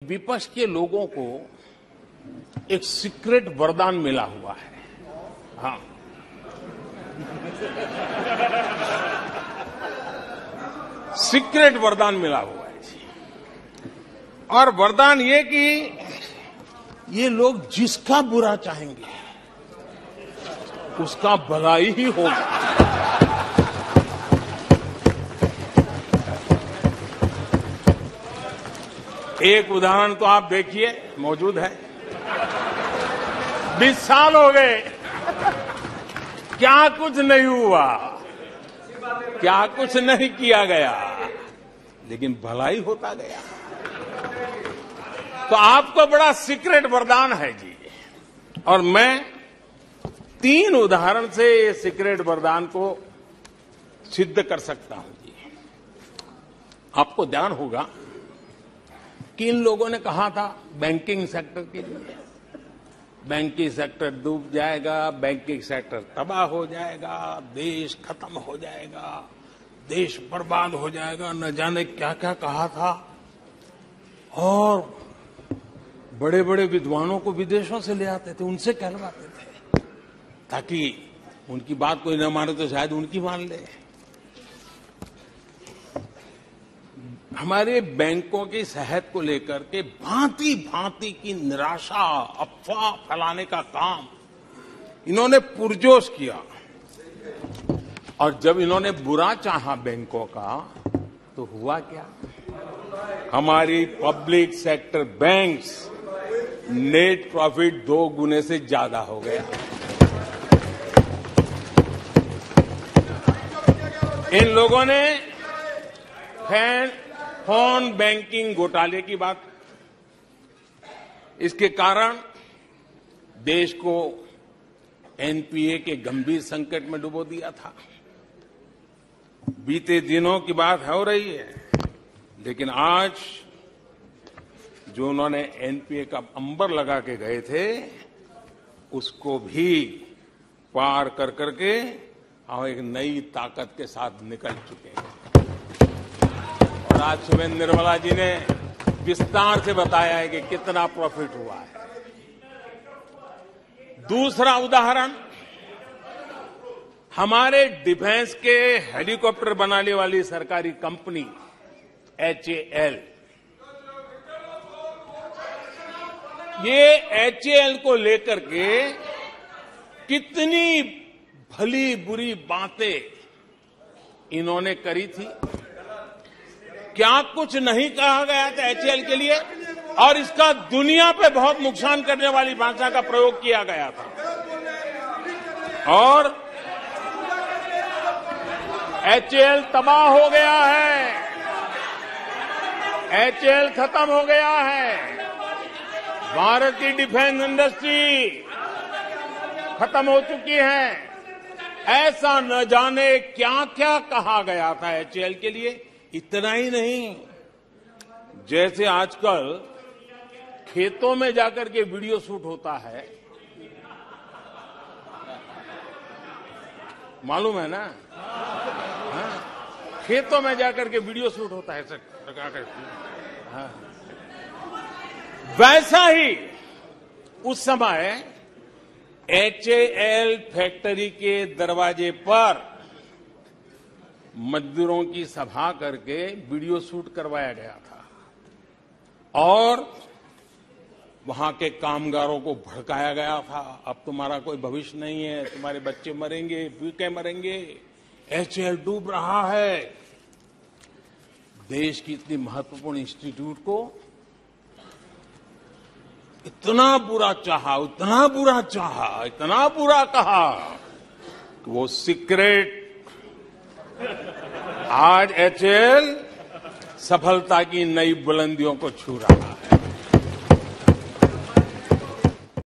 विपक्ष के लोगों को एक सीक्रेट वरदान मिला हुआ है। हाँ, सीक्रेट वरदान मिला हुआ है जी। और वरदान ये कि ये लोग जिसका बुरा चाहेंगे उसका भलाई ही होगा। एक उदाहरण तो आप देखिए, मौजूद है। 20 साल हो गए, क्या कुछ नहीं हुआ, क्या कुछ नहीं किया गया, लेकिन भलाई होता गया। तो आपको बड़ा सीक्रेट वरदान है जी। और मैं 3 उदाहरण से ये सीक्रेट वरदान को सिद्ध कर सकता हूं जी। आपको ध्यान होगा कि इन लोगों ने कहा था बैंकिंग सेक्टर के लिए, बैंकिंग सेक्टर डूब जाएगा, बैंकिंग सेक्टर तबाह हो जाएगा, देश खत्म हो जाएगा, देश बर्बाद हो जाएगा, न जाने क्या क्या कहा था। और बड़े बड़े विद्वानों को विदेशों से ले आते थे, उनसे कहलवाते थे, ताकि उनकी बात कोई न माने तो शायद उनकी मान ले। हमारे बैंकों की सेहत को लेकर के भांति भांति की निराशा, अफवाह फैलाने का काम इन्होंने पुरजोश किया। और जब इन्होंने बुरा चाहा बैंकों का, तो हुआ क्या? हमारी public sector banks net profit 2 गुने से ज्यादा हो गया। इन लोगों ने फोन बैंकिंग घोटाले की बात, इसके कारण देश को एनपीए के गंभीर संकट में डुबो दिया था। बीते दिनों की बात हो रही है, लेकिन आज जो उन्होंने एनपीए का अंबर लगा के गए थे, उसको भी पार कर करके हम एक नई ताकत के साथ निकल चुके हैं। और आज सुबह निर्मला जी ने विस्तार से बताया है कि कितना प्रॉफिट हुआ है। दूसरा उदाहरण, हमारे डिफेंस के हेलीकॉप्टर बनाने वाली सरकारी कंपनी एचएएल, ये एचएएल को लेकर के कितनी भली बुरी बातें इन्होंने करी थी। क्या कुछ नहीं कहा गया था एचएएल के लिए, और इसका दुनिया पे बहुत नुकसान करने वाली भाषा का प्रयोग किया गया था। और एचएएल तबाह हो गया है, एचएएल खत्म हो गया है, भारत की डिफेंस इंडस्ट्री खत्म हो चुकी है। ऐसा न जाने क्या क्या कहा गया था एचएएल के लिए। इतना ही नहीं, जैसे आजकल खेतों में जाकर के वीडियो शूट होता है, मालूम है ना? हाँ? खेतों में जाकर के वीडियो शूट होता है, हाँ। वैसा ही उस समय एचएएल फैक्ट्री के दरवाजे पर मजदूरों की सभा करके वीडियो शूट करवाया गया था और वहां के कामगारों को भड़काया गया था। अब तुम्हारा कोई भविष्य नहीं है, तुम्हारे बच्चे मरेंगे, भूखे मरेंगे, एचएएल डूब रहा है। देश की इतनी महत्वपूर्ण इंस्टीट्यूट को इतना बुरा चाहा, इतना बुरा चाहा, इतना बुरा कहा कि वो सीक्रेट आज एचएएल सफलता की नई बुलंदियों को छू रहा है।